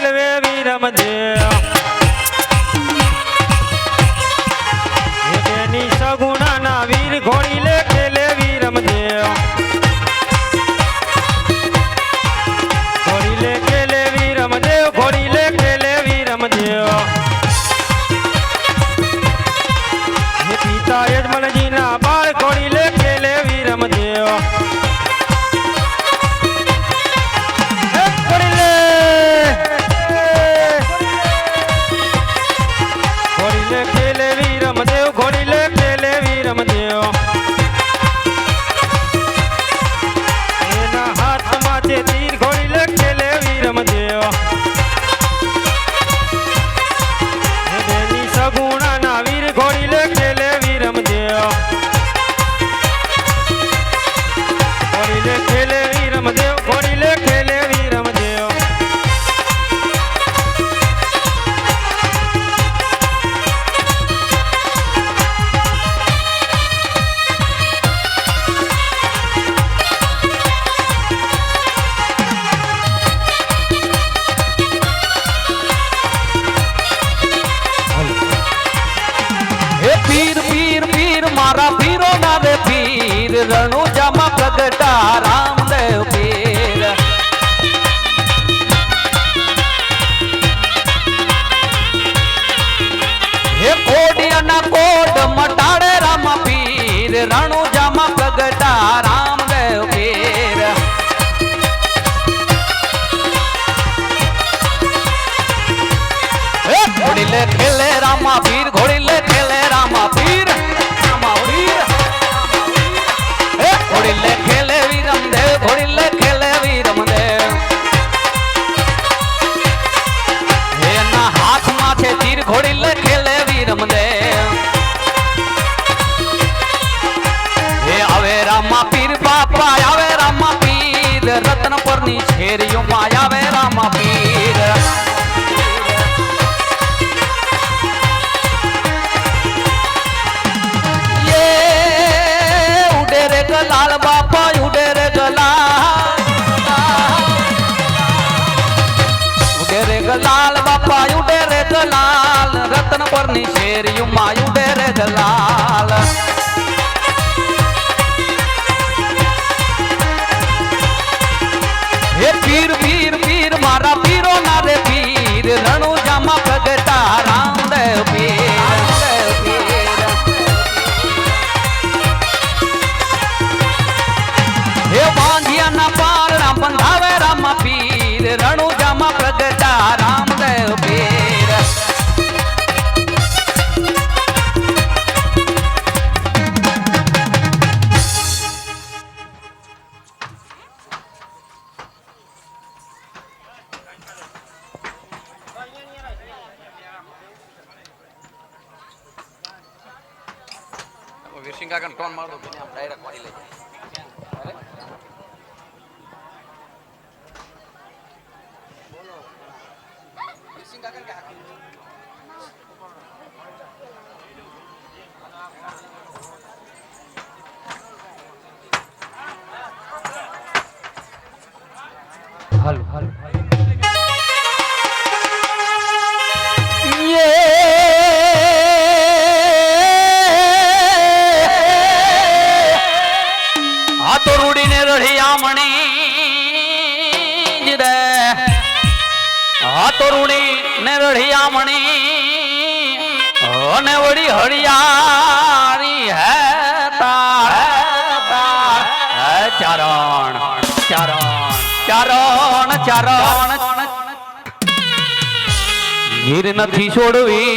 ખેલવે વીરમ દેવ બેની સગુણાના વીર ઘોડી લે ખેલે વીરમ દેવ ઘોડી લે ખેલે વીરમ દેવ ઘોડી લે ખેલે વીરમ દેવ પિતા યજમાનજીના બાળ ઘોડી લે ખેલે વીરમ દેવ રણુજામાં પ્રગટા રામદેવ પીર હે કોડિયાના કોડ મટાડે રામ પીર રણુજામાં પ્રગટા રામદેવ પીર હે ઘોડી લે ખેલે રામા પીર ઘોડી લે ખેલે રામા પીર રામા પીર ઘોડી લે ખેલે વીરમ દેવ ઘોડી લે ખેલે વીરમ દેવ એના હાથમાં છે તીર ઘોડી લે ખેલે વીરમ દેવ હે આવે રામા પીર બાપા આવે રામા પીર રતન પરની છેરીઓમાં આવે રામા પીર લાલ બાપા ઉડે રે ગલાલ ઉડે રે ગલાલ બાપા ઉડે રે ગલાલ રતન પરની શેરીઓમાં ઉડે રે ગલાલ હે પીર પીર પીર મારા પીરો ના રે પીર રણુજામાં પ્રગટા રામદેવ પીર હે બાંધિયાના પારણા બંધાવે રામા પીર રણુજામાં પ્રગટા રામદેવ પીર વીરસિંહ કાકાને ટોન માર દો કે આમ ડાયરેક્ટ વાળી લઈ જાય હાલ હાલ આ તો રૂડીને રઢિયામણી રે આ તો રૂડીને રઢિયામણી અને વળી હળિયારી હે તાર ચારણ ચારણ ચારણ ચારણ ગીર નથી છોડવી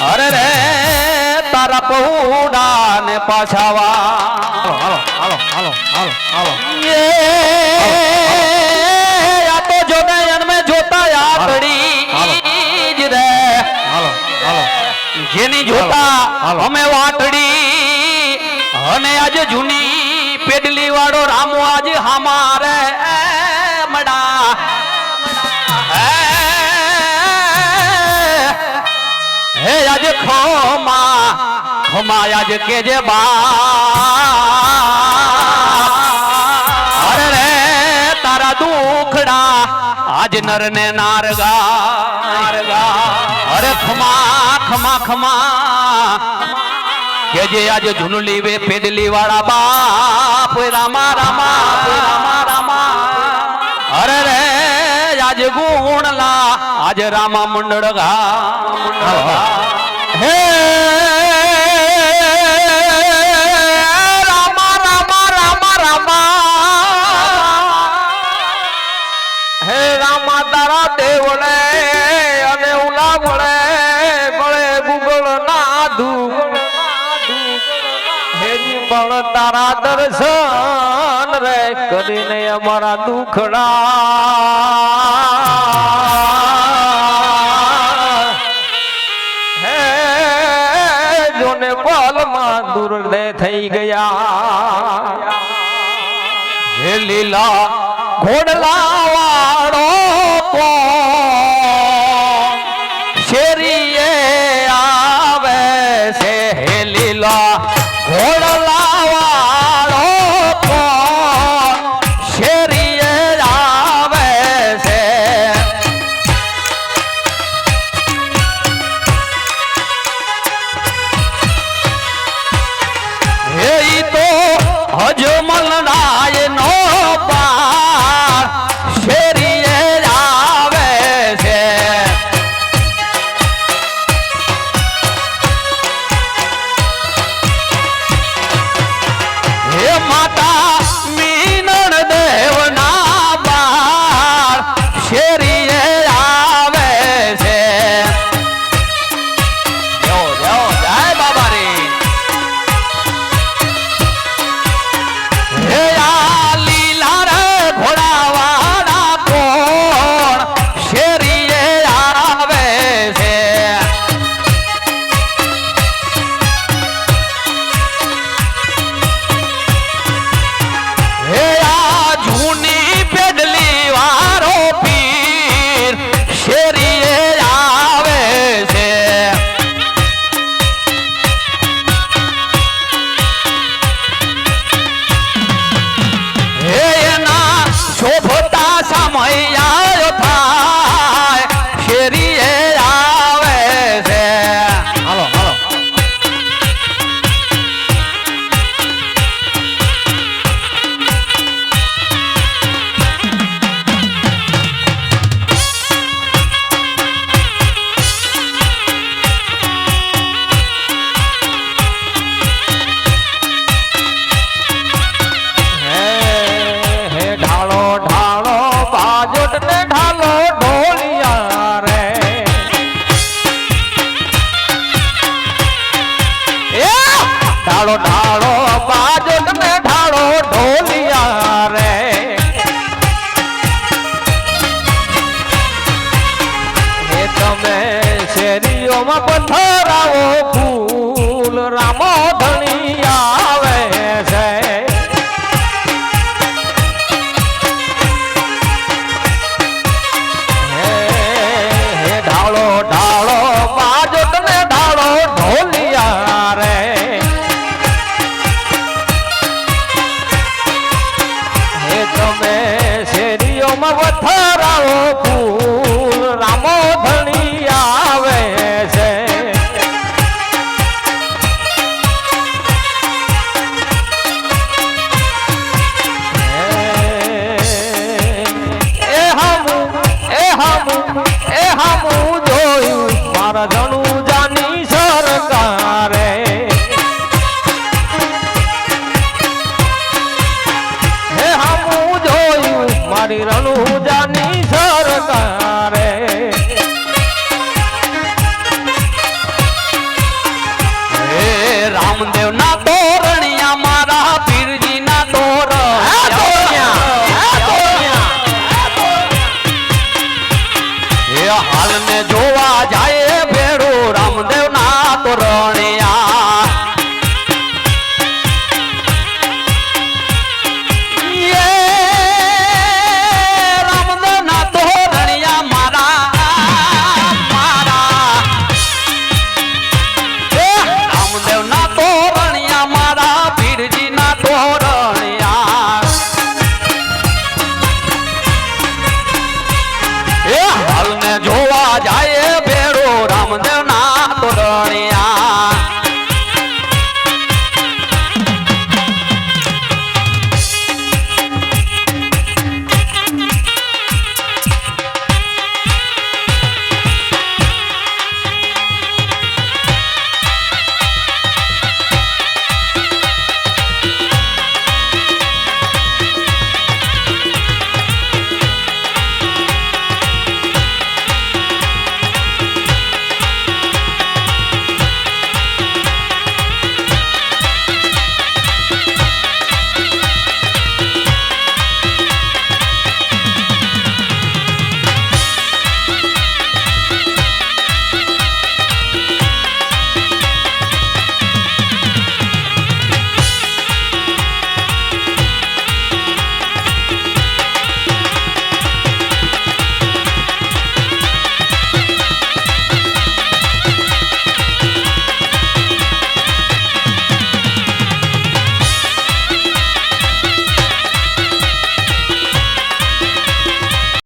અરે રે તારા પહોડા ને પાછાવા હાલો હાલો હાલો હાલો હાલો આ તો જોને જન્મે જોતા આતડી જ રે હાલો હાલો જેની જોતા અમે વાટડી અને આજે જૂની પેડલી વાળો રામો આજે હમારે મડા હે આજે ખોમા ખોમા આજે કેજે બા અરે રે તારા દુખડા આજ નર ને નારગા અરે ખમા ખમા ખમા કે જે આજ ઝુનલી વે પેડલી વાળા બાપ રામા રામા રામા રામા અરે રે આજ ગુણલા આજ રામા મંડળ ગા હે રામા રામા રામા રામા હે રામા તારા દેવળે અને ઉલા વળે મળે ગુગળ ના દુખ હેજી બળ તારા દર્શન રે કરીને અમારા દુખડા હે જોને પલમાં દૂર દે થઈ ગયા હે લીલા ઘોડલા વાળો શેરીએ આવે છે હે લીલા ઘોડલા વાળો શેરીએ આવે છે હે ઈ તો હજમલ રાય નો પાર શેરીએ આવે છે હે માતા મીનણ દેવના બાર શેરીએ આવે છે જય બાબા રે હે આ લીલા રે ઘોડાવાળા કોણ શેરીએ આવે છે હે આ જૂની પેડલી વાળો પીર શેરીએ આવે છે હે એના શોભતા સમયાયો થાય શેરીએ આવે છે હાલો હાલો હે ઢાળો ઢાળો બાજોટ ને ઢાલો ઢોલિયા રે એ ઢાળો ઢાળો બાજોટ ને ઢાળો ઢોલિયા રે હે તમે શેરીઓમાં પથરાવો ફૂલ રામો ધણી આવે છે હે ઢાળો ઢાળો બાજોટ ને ઢાળો ઢોલિયા રે હે તમે શેરીઓમાં વથરાવો ફૂલ રામો ધણી આવે છે એ હામું જોયું મારા જણુજાની સરકારે હે હામું જોયું મારી રણુ